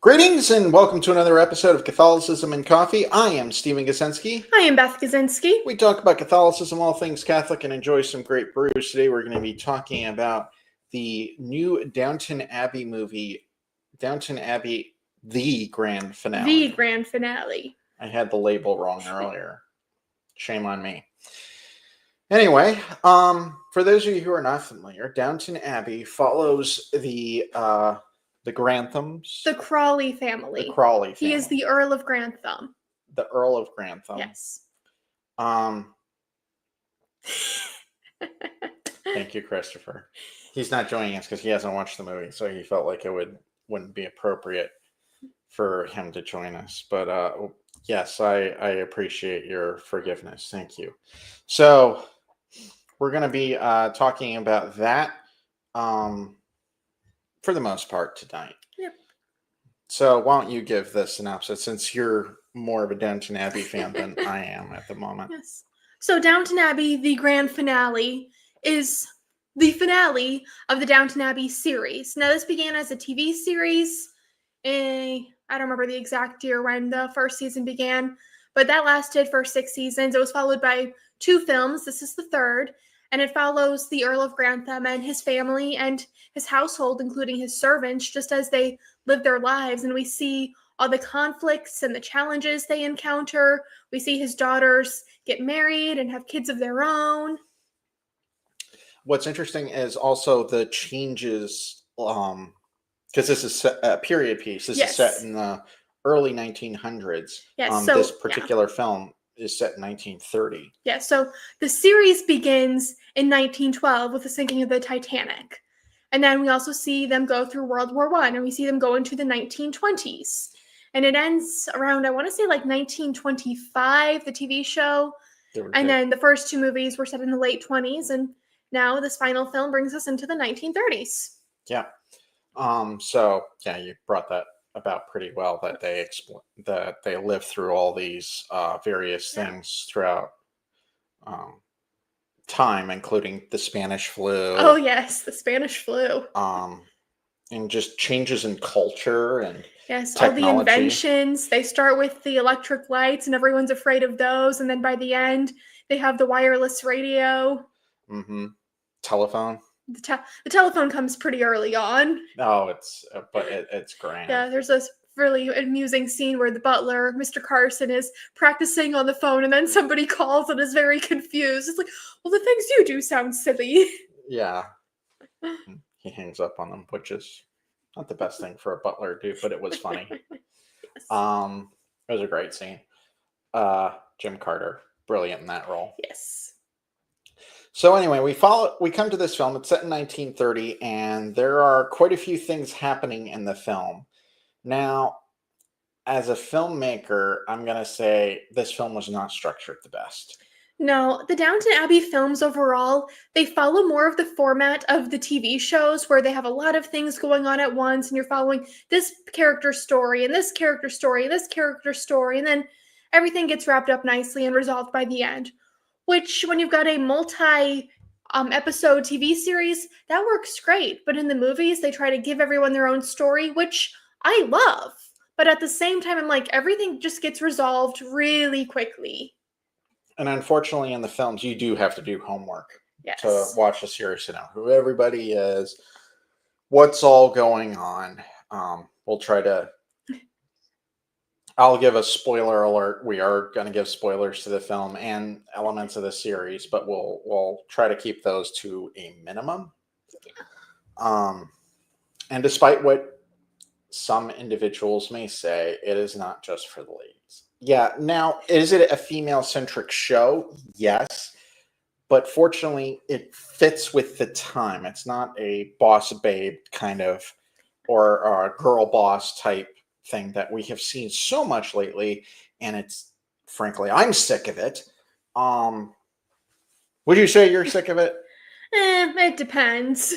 Greetings and welcome to another episode of Catholicism and Coffee. I am Stephen Gasensky. I am Beth Kaczynski. We talk about Catholicism, all things Catholic, and enjoy some great brews. Today we're going to be talking about the new Downton Abbey movie, Downton Abbey, the grand finale. The grand finale. I had the label wrong earlier. Shame on me. Anyway, for those of you who are not familiar, Downton Abbey follows the Granthams. The Crawley family. The Crawley family. He is the Earl of Grantham. The Earl of Grantham. Yes. Thank you, Christopher. He's not joining us because he hasn't watched the movie, so he felt like it wouldn't be appropriate for him to join us. But yes, I appreciate your forgiveness. Thank you. So we're going to be talking about that for the most part tonight. Yep. So why don't you give the synopsis, since you're more of a Downton Abbey fan than I am at the moment. Yes. So Downton Abbey, the grand finale, is the finale of the Downton Abbey series. Now, this began as a TV series. I don't remember the exact year when the first season began, but that lasted for 6 seasons. It was followed by 2 films. This is the third. And it follows the Earl of Grantham and his family and his household, including his servants, just as they live their lives. And we see all the conflicts and the challenges they encounter. We see his daughters get married and have kids of their own. What's interesting is also the changes, because this is a period piece. This is set in the early 1900s. Yes, this particular film is set in 1930. Yeah, so the series begins in 1912 with the sinking of the Titanic. And then we also see them go through World War I, and we see them go into the 1920s. And it ends around, I want to say, like 1925, the TV show. And then the first 2 movies were set in the late 20s, and now this final film brings us into the 1930s. Yeah. So, yeah, you brought that about pretty well, that they live through all these various things throughout time, including the Spanish flu. Oh yes, the Spanish flu. And just changes in culture and technology. All the inventions. They start with the electric lights, and everyone's afraid of those. And then by the end, they have the wireless radio. Mm-hmm. Telephone. The telephone comes pretty early on. Oh, it's grand. Yeah, there's this really amusing scene where the butler, Mr. Carson, is practicing on the phone, and then somebody calls and is very confused. It's like, well, the things you do sound silly. Yeah. He hangs up on them, which is not the best thing for a butler to do, but it was funny. Yes. It was a great scene. Jim Carter, brilliant in that role. Yes. So anyway, we come to this film. It's set in 1930, and there are quite a few things happening in the film. Now, as a filmmaker, I'm going to say this film was not structured the best. No, the Downton Abbey films overall, they follow more of the format of the TV shows, where they have a lot of things going on at once, and you're following this character story, and this character story, and this character story, and then everything gets wrapped up nicely and resolved by the end. Which, when you've got a multi-episode TV series, that works great. But in the movies, they try to give everyone their own story, which I love. But at the same time, I'm like, everything just gets resolved really quickly. And unfortunately, in the films, you do have to do homework to watch the series to know who everybody is, what's all going on. We'll try to... I'll give a spoiler alert. We are going to give spoilers to the film and elements of the series, but we'll try to keep those to a minimum. And despite what some individuals may say, it is not just for the ladies. Yeah. Now, is it a female-centric show? Yes. But fortunately, it fits with the time. It's not a boss babe kind of, or a girl boss type thing that we have seen so much lately, and it's, frankly, I'm sick of it. Would you say you're sick of it? It depends.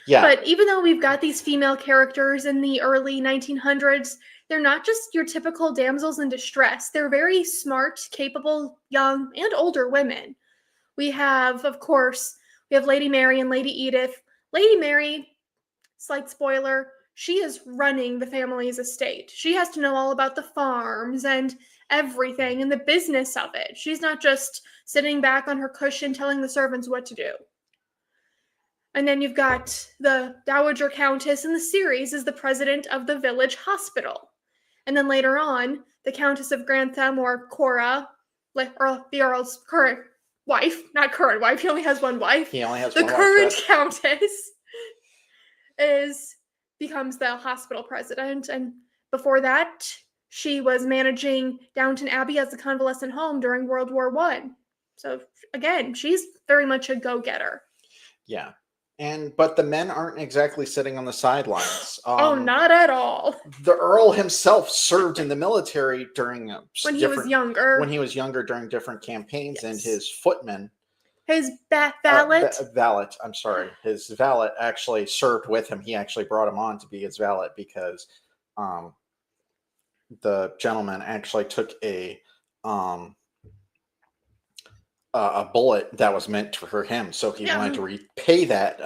Yeah. But even though we've got these female characters in the early 1900s, they're not just your typical damsels in distress. They're very smart, capable, young, and older women. We have, of course, Lady Mary and Lady Edith. Lady Mary, slight spoiler, she is running the family's estate. She has to know all about the farms and everything and the business of it. She's not just sitting back on her cushion telling the servants what to do. And then you've got the Dowager Countess in the series is the president of the village hospital. And then later on, the Countess of Grantham, or Cora, or the Earl's current wife, not current wife, he only has one wife. He only has the one wife. current Countess becomes the hospital president. And before that, she was managing Downton Abbey as a convalescent home during World War I. So again, she's very much a go-getter. Yeah. But the men aren't exactly sitting on the sidelines. Oh, not at all. The Earl himself served in the military during when he was younger. When he was younger, during different campaigns, yes. And his footman, his valet. I'm sorry, his valet actually served with him. He actually brought him on to be his valet because the gentleman actually took a bullet that was meant for him, so he wanted to repay that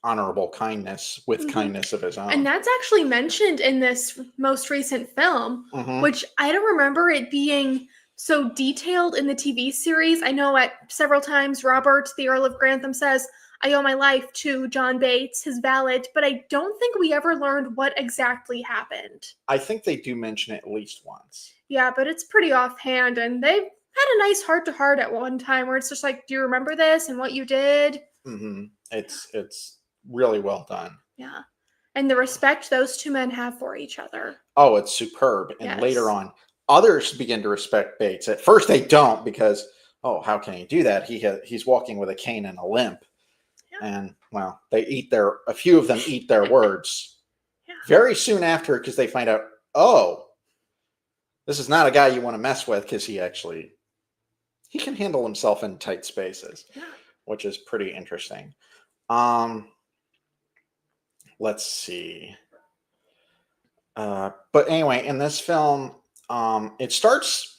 honorable kindness with kindness of his own. And that's actually mentioned in this most recent film, which I don't remember it being so detailed in the TV series. I know at several times Robert, the Earl of Grantham, says, "I owe my life to John Bates, his valet," but I don't think we ever learned what exactly happened. I think they do mention it at least once. Yeah, but it's pretty offhand, and they've had a nice heart-to-heart at one time where it's just like, do you remember this and what you did? It's really well done. Yeah. And the respect those two men have for each other. Oh, it's superb. And later on, others begin to respect Bates. At first they don't because, oh, how can he do that? He's walking with a cane and a limp. Yeah. And, well, a few of them eat their words very soon after because they find out, oh, this is not a guy you want to mess with because he can handle himself in tight spaces, which is pretty interesting. Let's see. But anyway, in this film, it starts.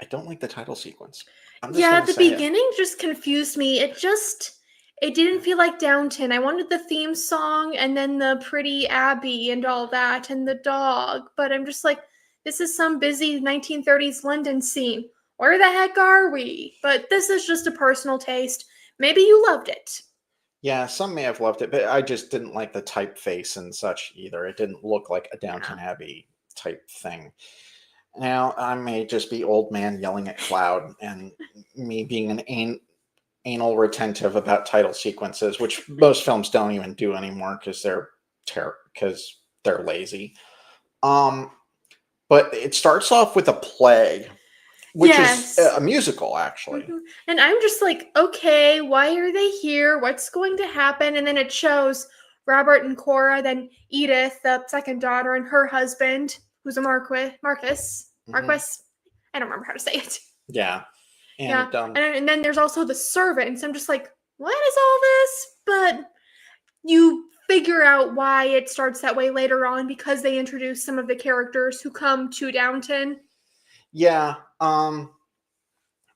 I don't like the title sequence. The beginning just confused me. It didn't feel like Downton. I wanted the theme song and then the pretty Abbey and all that and the dog. But I'm just like, this is some busy 1930s London scene. Where the heck are we? But this is just a personal taste. Maybe you loved it. Yeah, some may have loved it, but I just didn't like the typeface and such either. It didn't look like a Downton Abbey type thing. Now, I may just be old man yelling at cloud and me being an anal retentive about title sequences, which most films don't even do anymore because they're lazy. But it starts off with a play, which is a musical, actually. And I'm just like, okay, why are they here? What's going to happen? And then it shows Robert and Cora, then Edith, the second daughter, and her husband, who's a Marcus. I don't remember how to say it. Yeah. And then there's also the servants. I'm just like, what is all this? But you figure out why it starts that way later on because they introduce some of the characters who come to Downton. Yeah.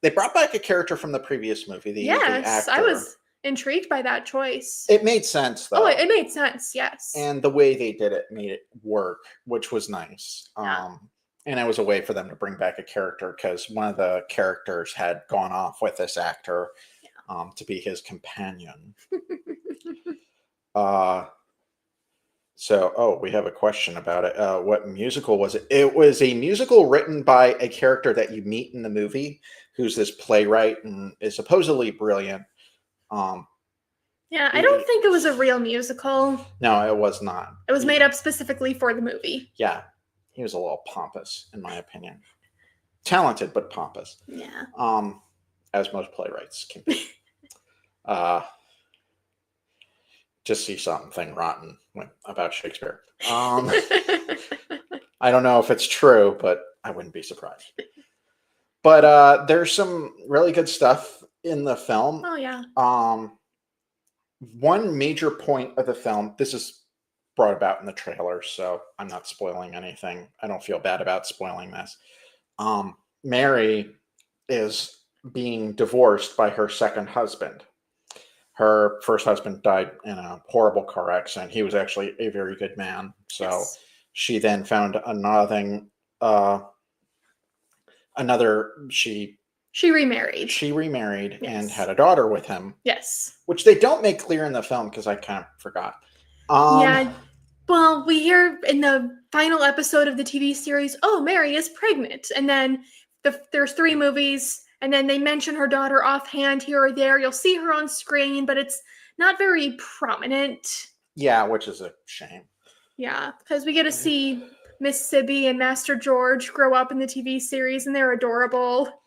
They brought back a character from the previous movie. The actor. I was intrigued by that choice. It made sense, though. Oh, it made sense, yes. And the way they did it made it work, which was nice. And it was a way for them to bring back a character because one of the characters had gone off with this actor to be his companion. We have a question about it. What musical was it? It was a musical written by a character that you meet in the movie who's this playwright and is supposedly brilliant. I don't think it was a real musical. No, it was not. It was made up specifically for the movie. Yeah. He was a little pompous, in my opinion. Talented, but pompous. Yeah. As most playwrights can be. Just see something rotten about Shakespeare. I don't know if it's true, but I wouldn't be surprised. But there's some really good stuff in the film. Oh, yeah. One major point of the film, this is brought about in the trailer, so I'm not spoiling anything. I don't feel bad about spoiling this. Mary is being divorced by her second husband. Her first husband died in a horrible car accident. He was actually a very good man. So Yes. she then found uh, another. She remarried. She remarried and Yes. had a daughter with him, Yes. which they don't make clear in the film because I kind of forgot. Yeah. Well, we hear in the final episode of the TV series, oh, Mary is pregnant. And then there's 3 movies, and then they mention her daughter offhand here or there. You'll see her on screen, but it's not very prominent. Yeah, which is a shame. Yeah, because we get to see Miss Sibby and Master George grow up in the TV series, and they're adorable.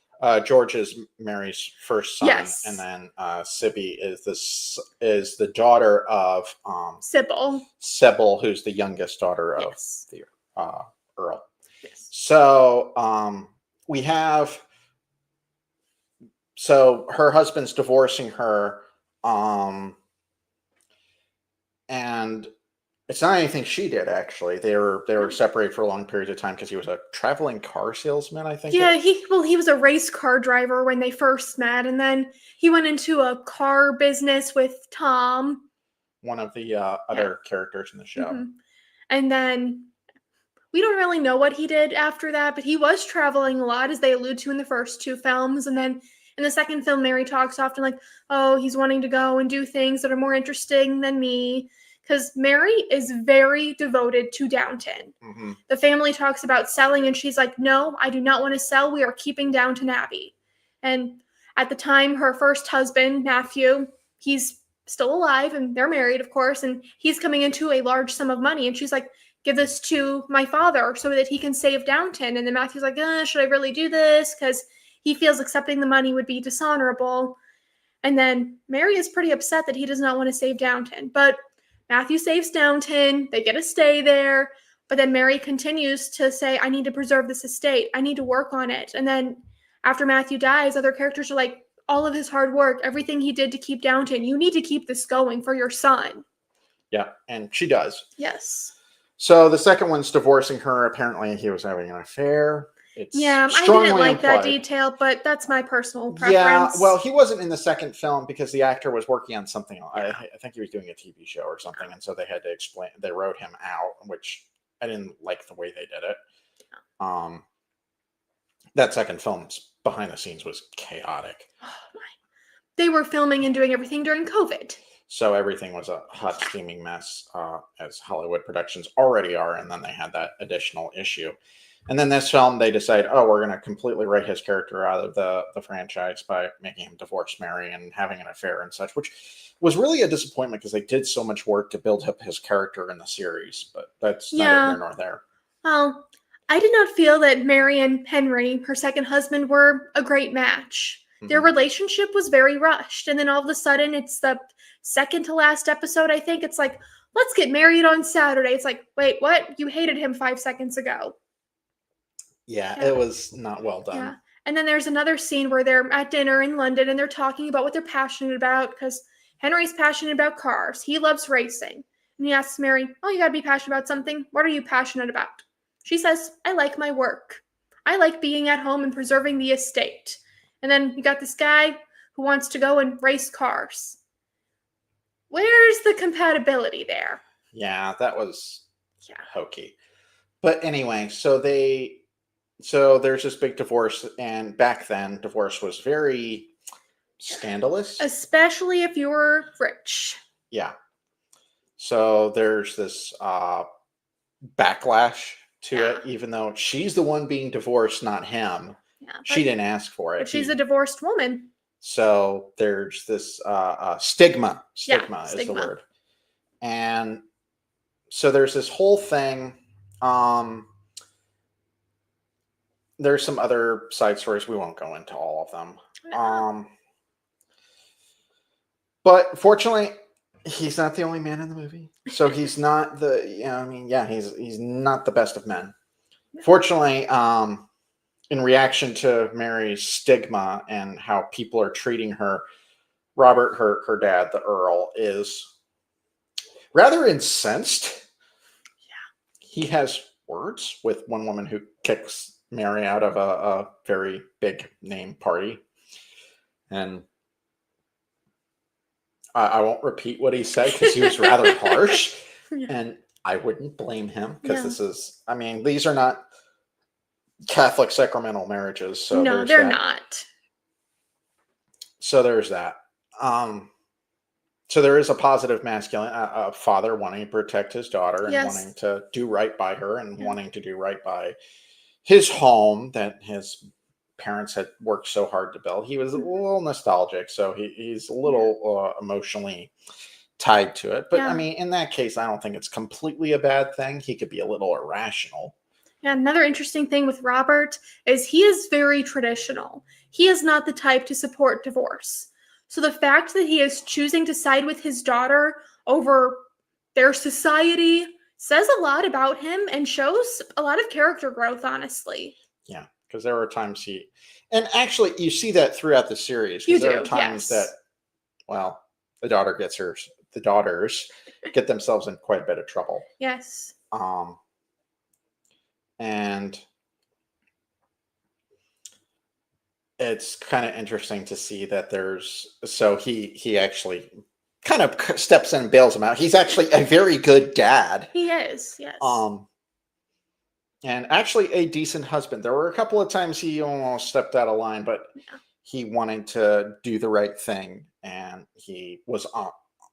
George is Mary's first son, Yes. and then Sibby is the daughter of Sybil, who's the youngest daughter of the Earl. Yes. So we have her husband's divorcing her, and it's not anything she did, actually. They were separated for a long period of time because he was a traveling car salesman, I think. Yeah, he was a race car driver when they first met, and then he went into a car business with Tom, one of the other characters in the show. Mm-hmm. And then we don't really know what he did after that, but he was traveling a lot, as they allude to in the first 2 films. And then in the second film, Mary talks often like, oh, he's wanting to go and do things that are more interesting than me. Because Mary is very devoted to Downton. Mm-hmm. The family talks about selling, and she's like, no, I do not want to sell. We are keeping Downton Abbey. And at the time, her first husband, Matthew, he's still alive, and they're married, of course, and he's coming into a large sum of money. And she's like, give this to my father so that he can save Downton. And then Matthew's like, should I really do this? Because he feels accepting the money would be dishonorable. And then Mary is pretty upset that he does not want to save Downton. But Matthew saves Downton. They get to stay there. But then Mary continues to say, I need to preserve this estate. I need to work on it. And then after Matthew dies, other characters are like, all of his hard work, everything he did to keep Downton, you need to keep this going for your son. Yeah, and she does. Yes. So the second one's divorcing her. Apparently he was having an affair. I didn't like that detail, but that's my personal preference. Yeah, well, he wasn't in the second film because the actor was working on something. Yeah. I think he was doing a TV show or something, and so they had to explain. They wrote him out, which I didn't like the way they did it. Yeah. That second film's behind the scenes was chaotic. Oh my! They were filming and doing everything during COVID. So everything was a hot, steaming mess, as Hollywood productions already are, and then they had that additional issue. And then this film, they decide, we're going to completely write his character out of the franchise by making him divorce Mary and having an affair and such, which was really a disappointment because they did so much work to build up his character in the series. But that's neither here nor there. Well, I did not feel that Mary and Henry, her second husband, were a great match. Mm-hmm. Their relationship was very rushed. And then all of a sudden, it's the second to last episode, I think. It's like, let's get married on Saturday. It's like, wait, what? You hated him 5 seconds ago. Yeah, it was not well done. Yeah. And then there's another scene where they're at dinner in London and they're talking about what they're passionate about, because Henry's passionate about cars. He loves racing. And he asks Mary, you gotta be passionate about something. What are you passionate about? She says, I like my work. I like being at home and preserving the estate. And then you got this guy who wants to go and race cars. Where's the compatibility there? Yeah, that was hokey. But anyway, so there's this big divorce, and back then divorce was very scandalous, especially if you were rich. Yeah. So there's this backlash to it, even though she's the one being divorced, not him. Yeah, she didn't ask for it. But she's a divorced woman. So there's this stigma. Stigma is the word. And so there's this whole thing. There's some other side stories. We won't go into all of them. But fortunately, he's not the only man in the movie. So he's not he's not the best of men. Fortunately, in reaction to Mary's stigma and how people are treating her, Robert, her dad, the Earl, is rather incensed. Yeah. He has words with one woman who kicks Mary out of a very big name party. And I won't repeat what he said because he was rather harsh, Yeah. and I wouldn't blame him because Yeah. this is, I mean, these are not Catholic sacramental marriages, so No, there's they're that. not. So there's that. So there is a positive masculine, a father wanting to protect his daughter and Yes. wanting to do right by her and Yeah. wanting to do right by his home that his parents had worked so hard to build. He was a little nostalgic, so he's a little emotionally tied to it. But I Yeah. mean, in that case, I don't think it's completely a bad thing. He could be a little irrational. Yeah, another interesting thing with Robert is he is very traditional. He is not the type to support divorce. So the fact that he is choosing to side with his daughter over their society says a lot about him and shows a lot of character growth, honestly. Yeah, because there are times and actually you see that throughout the series. You Because there are do, times yes. that, well, the daughters get themselves in quite a bit of trouble. Yes. And it's kind of interesting to see that he actually kind of steps in and bails him out. He's actually a very good dad. He is, yes. And actually a decent husband. There were a couple of times he almost stepped out of line, but he wanted to do the right thing, and he was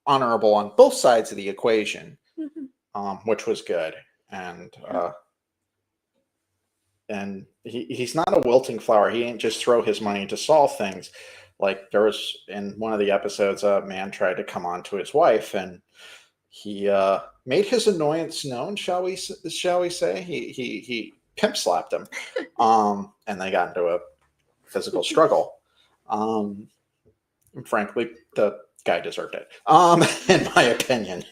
honorable on both sides of the equation, which was good. And he's not a wilting flower. He ain't just throw his money to solve things. Like there was in one of the episodes, a man tried to come on to his wife, and he made his annoyance known. Shall we say? He pimp slapped him, and they got into a physical struggle. And frankly, the guy deserved it, in my opinion.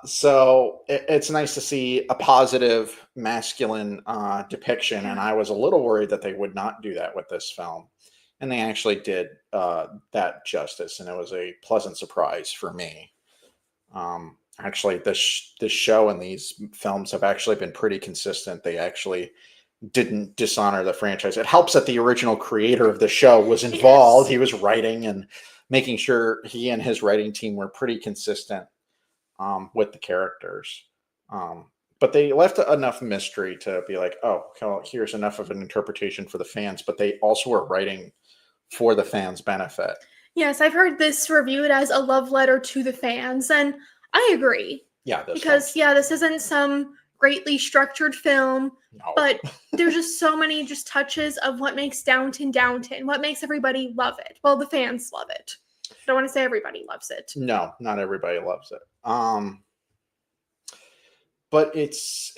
So it's nice to see a positive masculine depiction, and I was a little worried that they would not do that with this film, and they actually did that justice, and it was a pleasant surprise for me. Actually, this show and these films have actually been pretty consistent. They actually didn't dishonor the franchise. It helps that the original creator of the show was involved. Yes. He was writing and making sure he and his writing team were pretty consistent with the characters. But they left enough mystery to be like, oh, well, here's enough of an interpretation for the fans, but they also were writing for the fans' benefit. Yes, I've heard this reviewed as a love letter to the fans, and I agree. Yeah, because this isn't some greatly structured film, but there's just so many just touches of what makes Downton, what makes everybody love it. Well, the fans love it. I don't want to say everybody loves it. No, not everybody loves it. But it's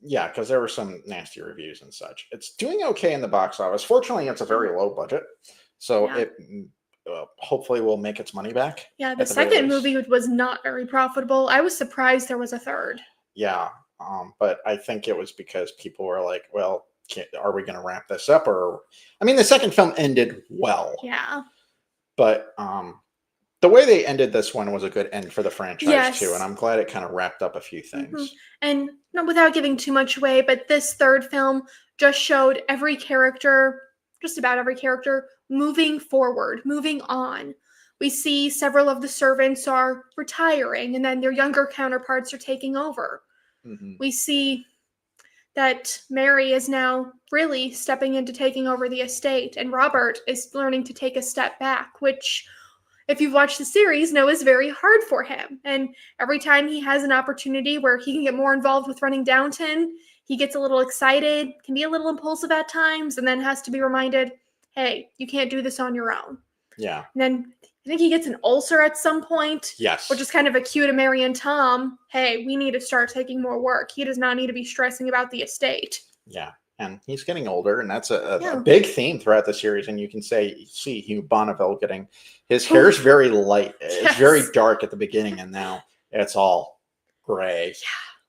because there were some nasty reviews and such. It's doing okay in the box office. Fortunately, it's a very low budget, so it hopefully will make its money back. Yeah, the second movie was not very profitable. I was surprised there was a third. Yeah, but I think it was because people were like, well, are we going to wrap this up? Or, I mean, the second film ended well. Yeah. But the way they ended this one was a good end for the franchise, too. And I'm glad it kind of wrapped up a few things. And without giving too much away, but this third film just showed just about every character, moving forward, moving on. We see several of the servants are retiring, and then their younger counterparts are taking over. We see that Mary is now really stepping into taking over the estate, and Robert is learning to take a step back, which, if you've watched the series, know is very hard for him. And every time he has an opportunity where he can get more involved with running Downton, he gets a little excited, can be a little impulsive at times, and then has to be reminded, hey, you can't do this on your own. Yeah. And then I think he gets an ulcer at some point. Yes. Which is kind of a cue to Mary and Tom. Hey, we need to start taking more work. He does not need to be stressing about the estate. Yeah. And he's getting older, and that's a big theme throughout the series. And you can see Hugh Bonneville getting his hair is very light. It's very dark at the beginning, and now it's all gray.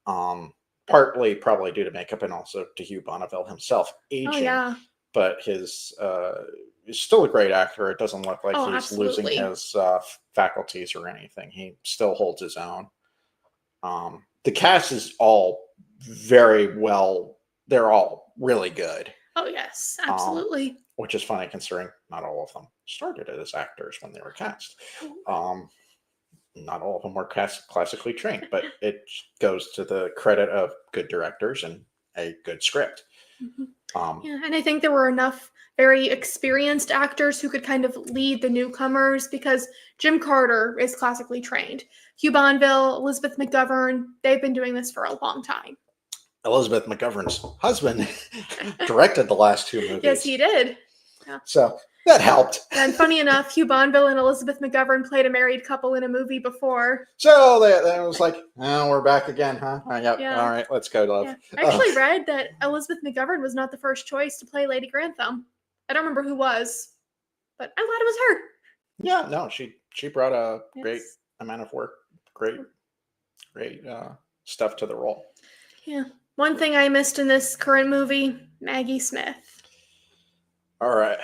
Yeah. Partly probably due to makeup, and also to Hugh Bonneville himself aging. Oh, yeah. But he's still a great actor. It doesn't look like he's losing his faculties or anything. He still holds his own. The cast is all very well. They're all really good. Oh, yes, absolutely. which is funny considering not all of them started as actors when they were cast. Not all of them were classically trained, but it goes to the credit of good directors and a good script. Yeah, and I think there were enough very experienced actors who could kind of lead the newcomers because Jim Carter is classically trained. Hugh Bonneville, Elizabeth McGovern, they've been doing this for a long time. Elizabeth McGovern's husband directed the last two movies. Yes, he did. Yeah. So that helped. And funny enough, Hugh Bonneville and Elizabeth McGovern played a married couple in a movie before. So that was like, oh, we're back again, huh? Yep. Yeah. All right, let's go, love. Yeah. I actually read that Elizabeth McGovern was not the first choice to play Lady Grantham. I don't remember who was, but I'm glad it was her. Yeah, no, she brought a great amount of work, great stuff to the role. Yeah. One thing I missed in this current movie, Maggie Smith. All right.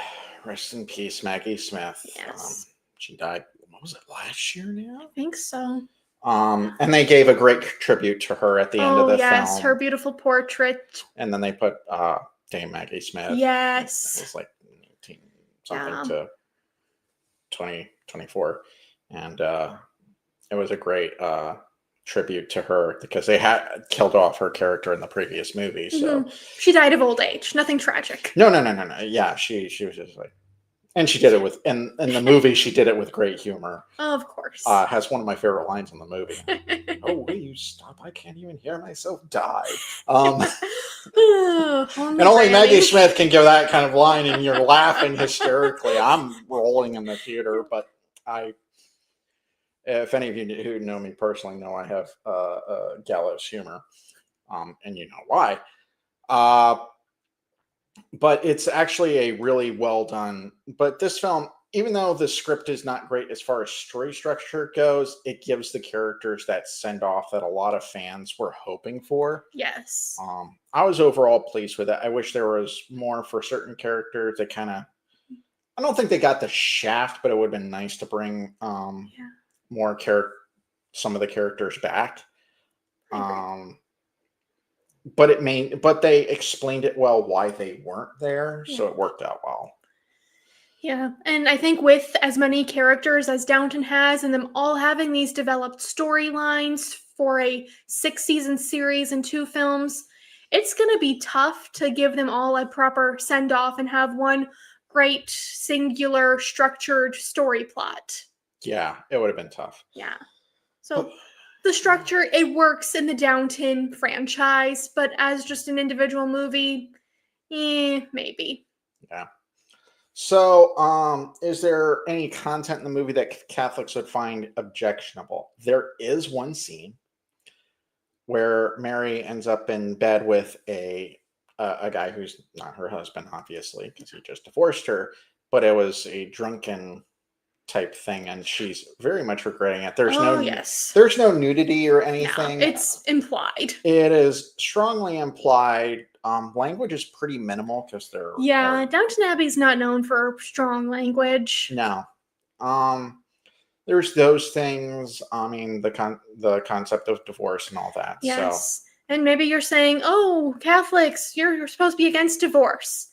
Rest in peace, Maggie Smith. Yes. She died, what was it, last year now? I think so. And they gave a great tribute to her at the end of the film. Oh, yes, her beautiful portrait. And then they put Dame Maggie Smith. Yes. It was like 19 something to 2024. And it was a great tribute to her because they had killed off her character in the previous movie. So she died of old age. Nothing tragic. No. Yeah, she was just like, and she did it with in the movie. She did it with great humor. Of course. Has one of my favorite lines in the movie. Oh, will you stop? I can't even hear myself die. And only Maggie Smith can give that kind of line, and you're laughing hysterically. I'm rolling in the theater, but if any of you who know me personally know I have gallows humor, and you know why. But it's actually a really well done. But this film, even though the script is not great as far as story structure goes, it gives the characters that send off that a lot of fans were hoping for. Yes. I was overall pleased with it. I wish there was more for certain characters. They kind of, I don't think they got the shaft, but it would have been nice to bring more some of the characters back. But they explained it well why they weren't there, so it worked out well. Yeah, and I think with as many characters as Downton has, and them all having these developed storylines for a 6-season series and 2 films, it's going to be tough to give them all a proper send-off and have one great, singular, structured story plot. Yeah, it would have been tough. Yeah. So the structure, it works in the Downton franchise, but as just an individual movie, maybe. Yeah. So, is there any content in the movie that Catholics would find objectionable? There is one scene where Mary ends up in bed with a guy who's not her husband, obviously, because he just divorced her, but it was a drunken type thing, and she's very much regretting it. There's no nudity or anything. No, it's implied. It is strongly implied. Language is pretty minimal because they're Downton Abbey's not known for strong language. No. There's those things. I mean, the concept of divorce and all that. Yes. So. And maybe you're saying, oh, Catholics, you're supposed to be against divorce.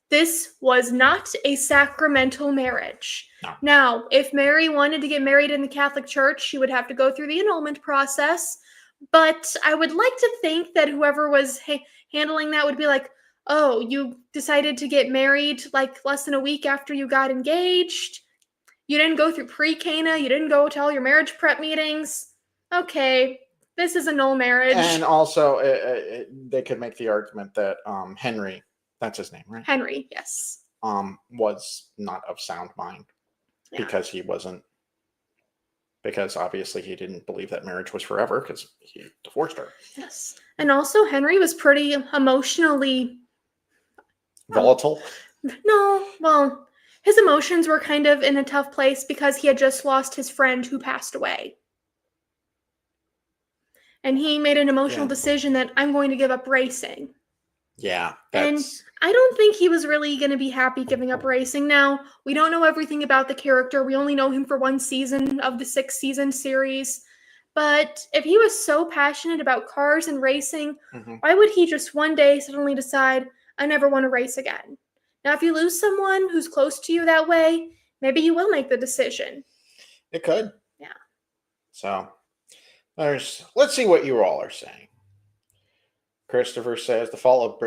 This was not a sacramental marriage. No. Now, if Mary wanted to get married in the Catholic Church, she would have to go through the annulment process. But I would like to think that whoever was handling that would be like, oh, you decided to get married like less than a week after you got engaged. You didn't go through pre-Cana. You didn't go to all your marriage prep meetings. Okay, this is a null marriage. And also, they could make the argument that Henry, that's his name, right? Henry, yes. Was not of sound mind because he wasn't. Because obviously he didn't believe that marriage was forever because he divorced her. Yes. And also Henry was pretty emotionally... volatile? No, well, his emotions were kind of in a tough place because he had just lost his friend who passed away. And he made an emotional decision that I'm going to give up racing. Yeah. And I don't think he was really going to be happy giving up racing. Now, we don't know everything about the character. We only know him for 1 season of the 6-season series. But if he was so passionate about cars and racing, why would he just one day suddenly decide, I never want to race again? Now, if you lose someone who's close to you that way, maybe you will make the decision. It could. Yeah. So let's see what you all are saying. Christopher says the fall of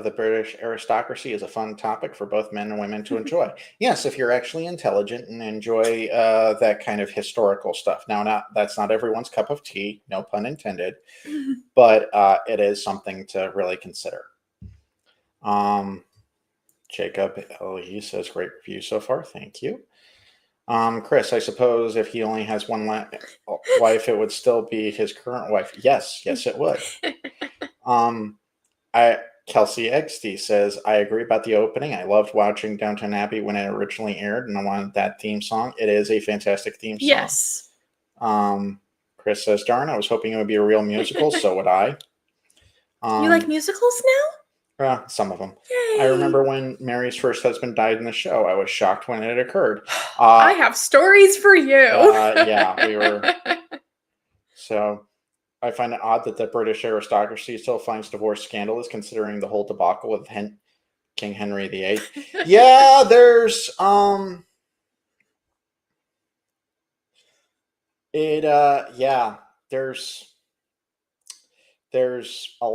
the British aristocracy is a fun topic for both men and women to enjoy. Yes, if you're actually intelligent and enjoy that kind of historical stuff. Now, that's not everyone's cup of tea, no pun intended, but it is something to really consider. Jacob L.E. says great review so far. Thank you. Chris, I suppose if he only has one wife, it would still be his current wife. Yes, it would. Kelsey XD says, I agree about the opening. I loved watching Downton Abbey when it originally aired, and I wanted that theme song. It is a fantastic theme song. Yes. Chris says, darn, I was hoping it would be a real musical. So would I. You like musicals now? Some of them. Yay. I remember when Mary's first husband died in the show. I was shocked when it occurred. I have stories for you. Yeah, we were. So I find it odd that the British aristocracy still finds divorce scandalous, considering the whole debacle with King Henry VIII. Yeah, there's there's a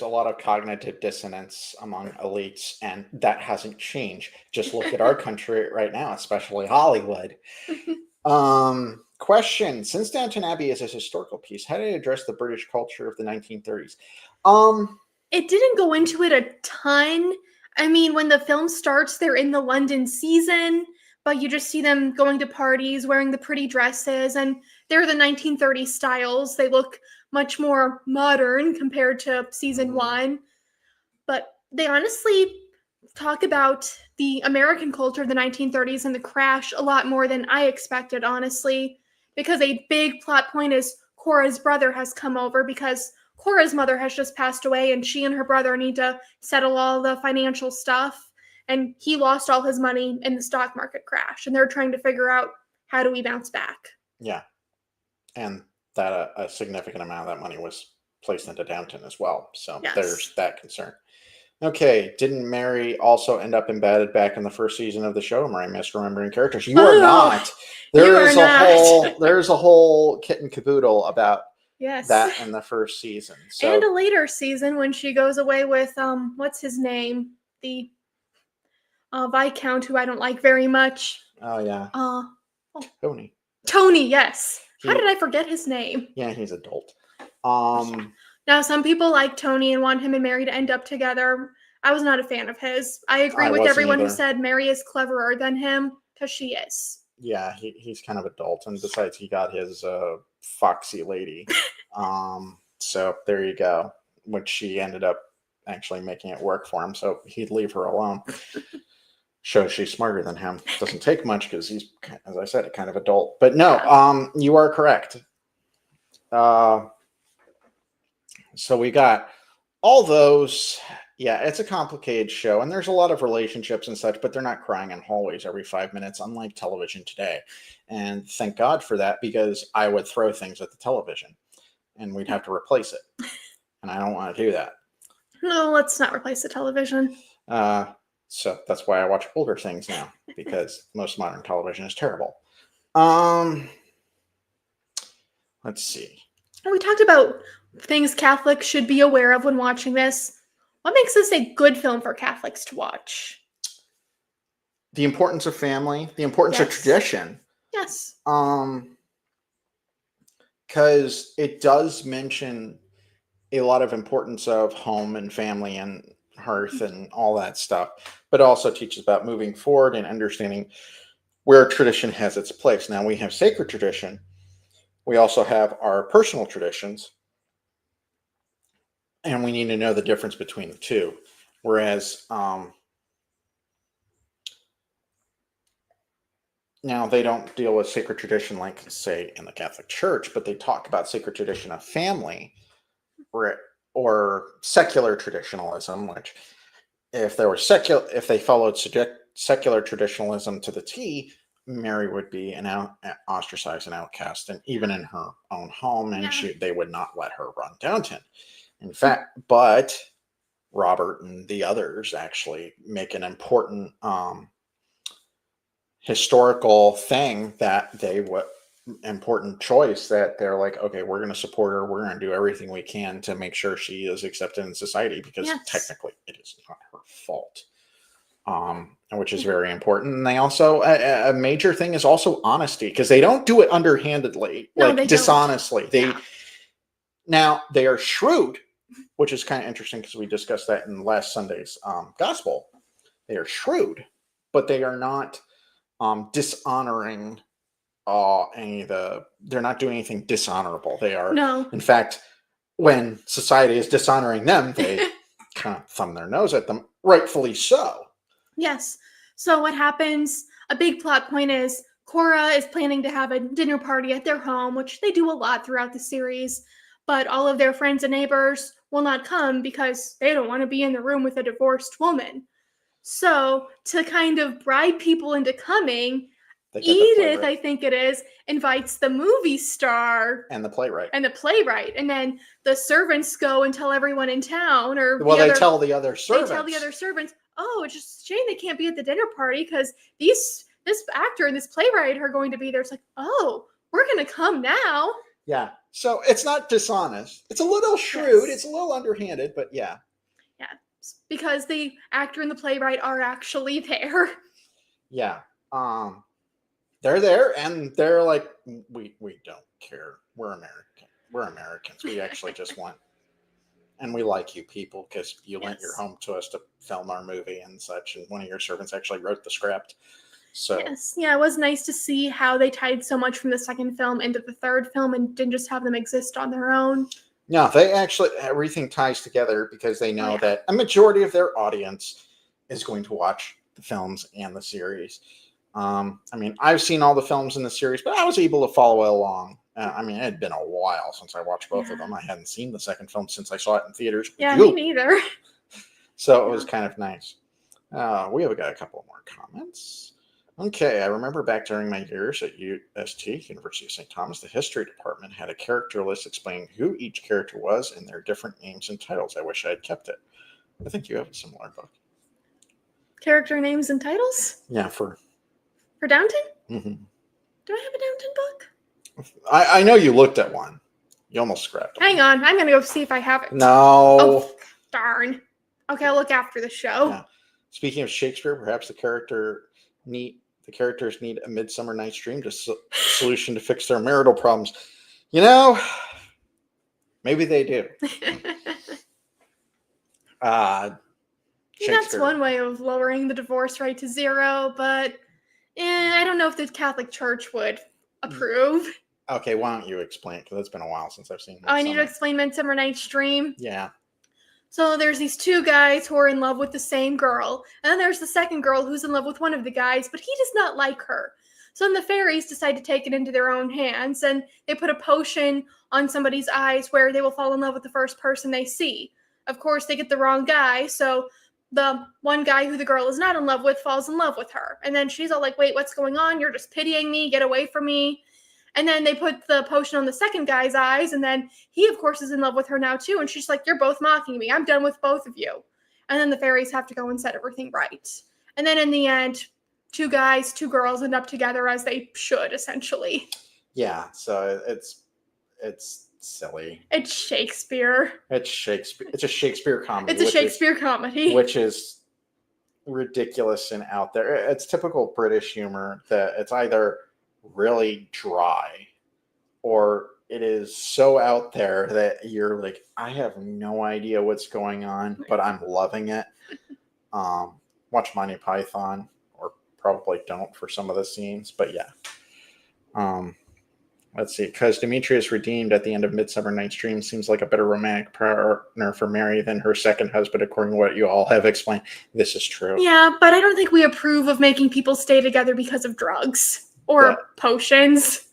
lot of cognitive dissonance among elites, and that hasn't changed. Just look at our country right now, especially Hollywood. Question: since Downton Abbey is a historical piece, how did it address the British culture of the 1930s? It didn't go into it a ton. I mean, when the film starts, they're in the London season, but you just see them going to parties, wearing the pretty dresses, and they're the 1930s styles. They look much more modern compared to season 1. But they honestly talk about the American culture of the 1930s and the crash a lot more than I expected, honestly, because a big plot point is Cora's brother has come over because Cora's mother has just passed away, and she and her brother need to settle all the financial stuff. And he lost all his money in the stock market crash, and they're trying to figure out, how do we bounce back? Yeah. And that a significant amount of that money was placed into Downton as well. So yes, there's that concern. Okay, didn't Mary also end up embedded back in the first season of the show? Am I misremembering characters? You are not. There's a whole kit and caboodle about that in the first season. So, and a later season when she goes away with what's his name? The Viscount, who I don't like very much. Oh yeah. Tony. Tony, yes. How did I forget his name? Yeah, he's adult. Now, some people like Tony and want him and Mary to end up together. I was not a fan of his. I agree with everyone who said Mary is cleverer than him, because she is. Yeah, he's kind of adult, and besides, he got his foxy lady. So there you go. Which she ended up actually making it work for him, so he'd leave her alone. Shows she's smarter than him. Doesn't take much because he's, as I said, kind of adult. But no, you are correct. So we got all those. Yeah, it's a complicated show, and there's a lot of relationships and such, but they're not crying in hallways every 5 minutes, unlike television today. And thank God for that, because I would throw things at the television, and we'd have to replace it. And I don't want to do that. No, let's not replace the television. So that's why I watch older things now, because most modern television is terrible. Let's see. We talked about things Catholics should be aware of when watching this. What makes this a good film for Catholics to watch? The importance of family, the importance of tradition. Yes. Because it does mention a lot of importance of home and family and hearth and all that stuff, but also teaches about moving forward and understanding where tradition has its place. Now, we have sacred tradition. We also have our personal traditions, and we need to know the difference between the two. Whereas now they don't deal with sacred tradition like, say, in the Catholic Church, but they talk about sacred tradition of family, or secular traditionalism, which if they followed secular traditionalism to the T, Mary would be ostracized and outcast, and even in her own home, and they would not let her run Downton. In fact, but Robert and the others actually make an important historical thing that they would important choice that they're like, okay, we're going to support her. We're going to do everything we can to make sure she is accepted in society because Yes. technically it is not her fault. Which is very important. And they also, a major thing is also honesty, because they don't do it underhandedly, No, like they don't. dishonestly. Yeah. Now they are shrewd, which is kind of interesting because we discussed that in last Sunday's gospel. They are shrewd, but they are not dishonoring they're not doing anything dishonorable. They are, No. in fact, when society is dishonoring them, they kind of thumb their nose at them, rightfully so. Yes. So what happens, a big plot point is Cora is planning to have a dinner party at their home, which they do a lot throughout the series, but all of their friends and neighbors will not come because they don't want to be in the room with a divorced woman. So to kind of bribe people into coming, Edith, I think it is, invites the movie star and the playwright. And then the servants go and tell everyone in town, they tell the other servants. Oh, it's just a shame they can't be at the dinner party because this actor and this playwright are going to be there. It's like, oh, we're going to come now. Yeah. So it's not dishonest. It's a little shrewd. Yes. It's a little underhanded, but yeah. Yeah. Because the actor and the playwright are actually there. Yeah. They're there and they're like, we don't care. We're American. We're Americans. We actually just want, and we like you people because you lent your home to us to film our movie and such. And one of your servants actually wrote the script. So yes, yeah, it was nice to see how they tied so much from the second film into the third film and didn't just have them exist on their own. No, they actually, everything ties together because they know that a majority of their audience is going to watch the films and the series. I mean, I've seen all the films in the series, but I was able to follow along. I mean, it had been a while since I watched both of them. I hadn't seen the second film since I saw it in theaters. Yeah, me neither. So it was kind of nice. We have got a couple more comments. Okay, I remember back during my years at UST, University of St. Thomas, the history department had a character list explaining who each character was and their different names and titles. I wish I had kept it. I think you have a similar book. Character names and titles? Yeah, for Downton? Mm-hmm. Do I have a Downton book? I know you looked at one. You almost scrapped it. Hang on. I'm going to go see if I have it. No. Oh, darn. Okay, I'll look after the show. Yeah. Speaking of Shakespeare, perhaps the characters need a Midsummer Night's Dream solution to fix their marital problems. You know, maybe they do. That's one way of lowering the divorce rate to 0, but I don't know if the Catholic Church would approve. Okay, why don't you explain it? Because it's been a while since I've seen Midsummer. I need to explain Midsummer Night's Dream. Yeah. So there's these two guys who are in love with the same girl. And then there's the second girl who's in love with one of the guys, but he does not like her. So then the fairies decide to take it into their own hands, and they put a potion on somebody's eyes where they will fall in love with the first person they see. Of course, they get the wrong guy, so the one guy who the girl is not in love with falls in love with her. And then she's all like, wait, what's going on? You're just pitying me. Get away from me. And then they put the potion on the second guy's eyes, and then he, of course, is in love with her now, too. And she's like, you're both mocking me. I'm done with both of you. And then the fairies have to go and set everything right. And then in the end, 2 guys, 2 girls end up together as they should, essentially. Yeah, so it's silly. It's Shakespeare. It's Shakespeare. It's a Shakespeare comedy. It's a Shakespeare comedy. Which is ridiculous and out there. It's typical British humor that it's either really dry or it is so out there that you're like, I have no idea what's going on, but I'm loving it. Watch Monty Python, or probably don't for some of the scenes, but yeah. Let's see, because Demetrius redeemed at the end of Midsummer Night's Dream seems like a better romantic partner for Mary than her second husband, according to what you all have explained. This is true. Yeah, but I don't think we approve of making people stay together because of drugs or potions.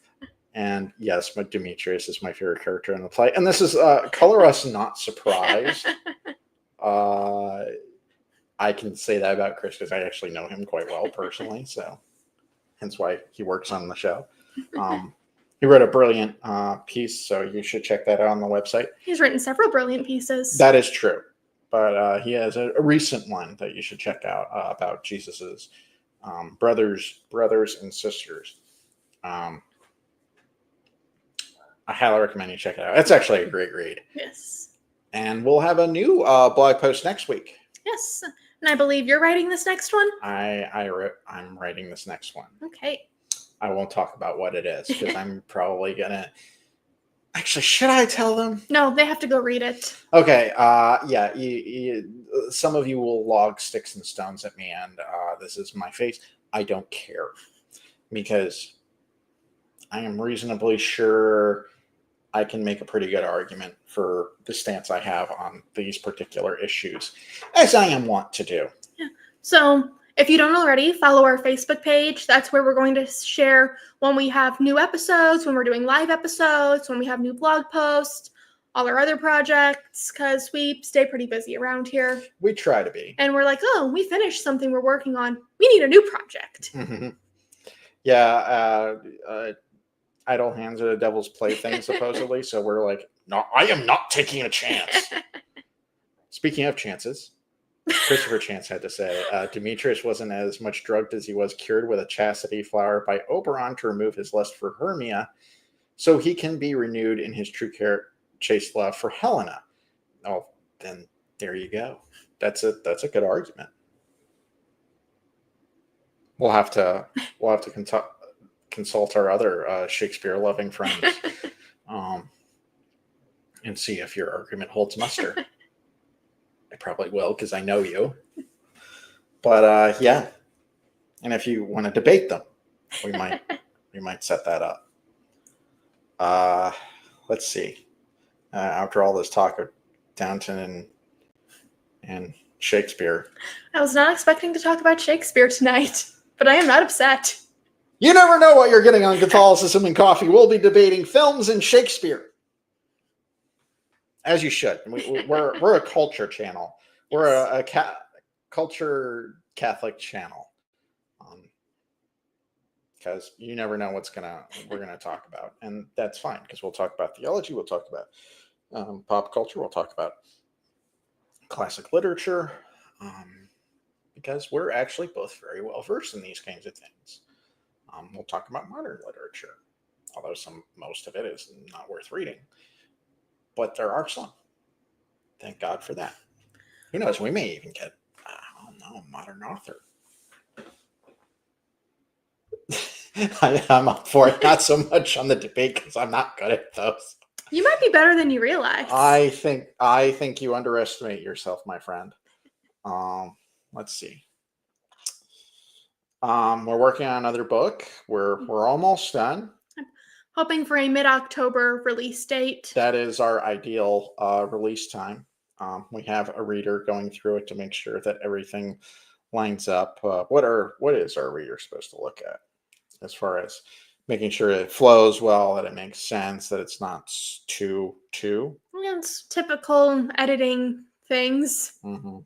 And yes, but Demetrius is my favorite character in the play. And this is color us not surprised. I can say that about Chris because I actually know him quite well personally, so hence why he works on the show. He wrote a brilliant piece, so you should check that out on the website. He's written several brilliant pieces. That is true. but he has a recent one that you should check out about Jesus's brothers and sisters. I highly recommend you check it out. It's actually a great read. Yes. And we'll have a new blog post next week. Yes. And I believe you're writing this next one? I'm writing this next one. Okay. I won't talk about what it is because I'm probably going to... Actually, should I tell them? No, they have to go read it. Okay. Yeah. Some of you will log sticks and stones at me, and this is my face. I don't care because I am reasonably sure I can make a pretty good argument for the stance I have on these particular issues, as I am wont to do. Yeah. So if you don't already, follow our Facebook page. That's where we're going to share when we have new episodes, when we're doing live episodes, when we have new blog posts, all our other projects, because we stay pretty busy around here. We try to be. And we're like, oh, we finished something we're working on. We need a new project. Mm-hmm. Yeah. Idle hands are the devil's plaything, supposedly. So we're like, no, I am not taking a chance. Speaking of chances, Christopher Chance had to say, Demetrius wasn't as much drugged as he was cured with a chastity flower by Oberon to remove his lust for Hermia, so he can be renewed in his true chaste love for Helena. Oh, then there you go. That's a good argument. We'll have to consult our other Shakespeare loving friends and see if your argument holds muster. I probably will because I know you. But yeah. And if you want to debate them, we might set that up. Let's see. After all this talk of Downton and Shakespeare. I was not expecting to talk about Shakespeare tonight, but I am not upset. You never know what you're getting on Catholicism and Coffee. We'll be debating films and Shakespeare. As you should. We're a culture channel. We're a culture Catholic channel. Because you never know we're gonna talk about, and that's fine because we'll talk about theology. We'll talk about pop culture. We'll talk about classic literature. Because we're actually both very well versed in these kinds of things. We'll talk about modern literature, although most of it is not worth reading. But there are some. Thank God for that. Who knows? We may even get, I don't know, a modern author. I'm up for it. Not so much on the debate because I'm not good at those. You might be better than you realize. I think you underestimate yourself, my friend. Let's see. We're working on another book. We're almost done. Hoping for a mid-October release date. That is our ideal release time. We have a reader going through it to make sure that everything lines up. What is our reader supposed to look at as far as making sure it flows well, that it makes sense, that it's not too? Yeah, it's typical editing things. Mm-hmm.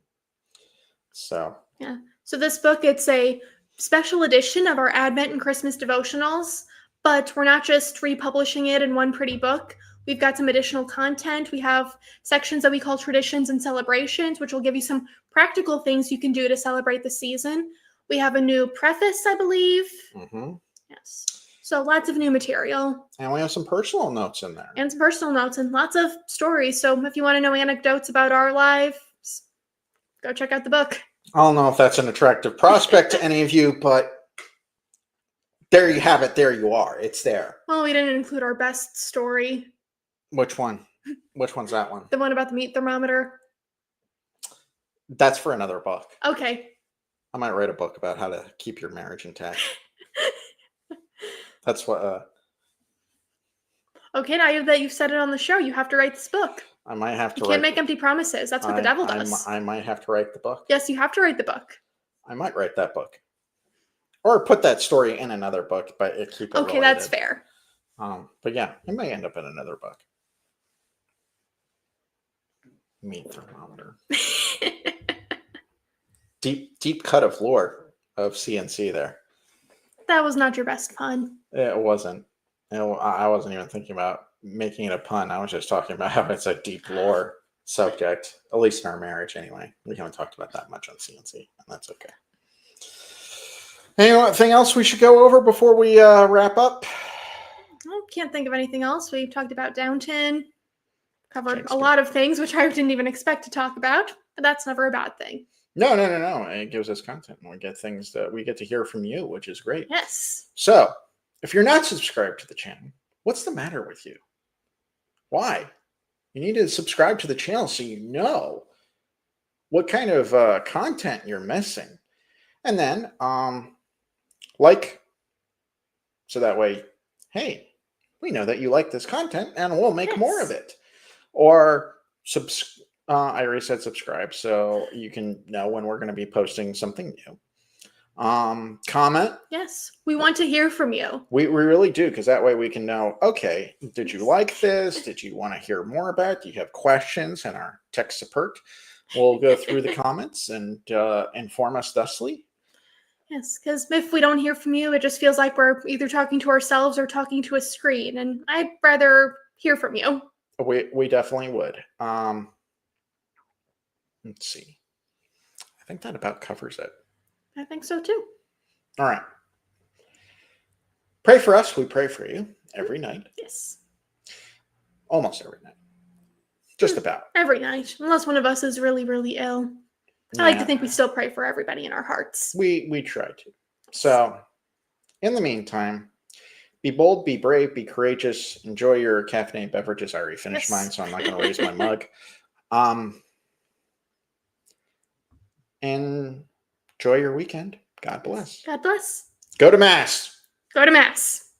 So. Yeah. So this book, it's a special edition of our Advent and Christmas devotionals, but we're not just republishing it in one pretty book. We've got some additional content. We have sections that we call traditions and celebrations, which will give you some practical things you can do to celebrate the season. We have a new preface, I believe. Mm-hmm. Yes. So lots of new material. And we have some personal notes in there. And some personal notes and lots of stories. So if you want to know anecdotes about our lives, go check out the book. I don't know if that's an attractive prospect to any of you, but there you have it. There you are. It's there. Well, we didn't include our best story. Which one? Which one's that one? The one about the meat thermometer. That's for another book. Okay. I might write a book about how to keep your marriage intact. That's what. Okay, now that you've said it on the show, you have to write this book. I might have to. You can't make empty promises. That's what the devil does. I might have to write the book. Yes, you have to write the book. I might write that book, or put that story in another book, but keep it. Okay, related. That's fair. But yeah, it may end up in another book. Meat thermometer. Deep cut of lore of CNC there. That was not your best pun. It wasn't. I wasn't even thinking about making it a pun. I was just talking about how it's a deep lore. subject, at least in our marriage anyway. We haven't talked about that much on CNC, and that's okay. Anything else we should go over before we wrap up? I can't think of anything else. We talked about Downton, covered a lot of things, which I didn't even expect to talk about, but that's never a bad thing. No. It gives us content. We get things that we get to hear from you, which is great. Yes. So, if you're not subscribed to the channel, what's the matter with you? Why? You need to subscribe to the channel so you know what kind of content you're missing. And then, like, so that way, hey, we know that you like this content and we'll make more of it. Or I already said subscribe, so you can know when we're going to be posting something new. Comment. Yes, we want to hear from you. We really do, because that way we can know, okay, did you like this? Did you want to hear more about it? Do you have questions? And our tech support will go through the comments and inform us thusly. Yes, because if we don't hear from you, it just feels like we're either talking to ourselves or talking to a screen, and I'd rather hear from you. We definitely would. Let's see. I think that about covers it. I think so too. All right. Pray for us. We pray for you every night. Yes. Almost every night. Just about. Every night. Unless one of us is really, really ill. I like to think we still pray for everybody in our hearts. We try to. So, in the meantime, be bold, be brave, be courageous. Enjoy your caffeinated beverages. I already finished mine, so I'm not going to raise my mug. And enjoy your weekend. God bless. God bless. Go to Mass. Go to Mass.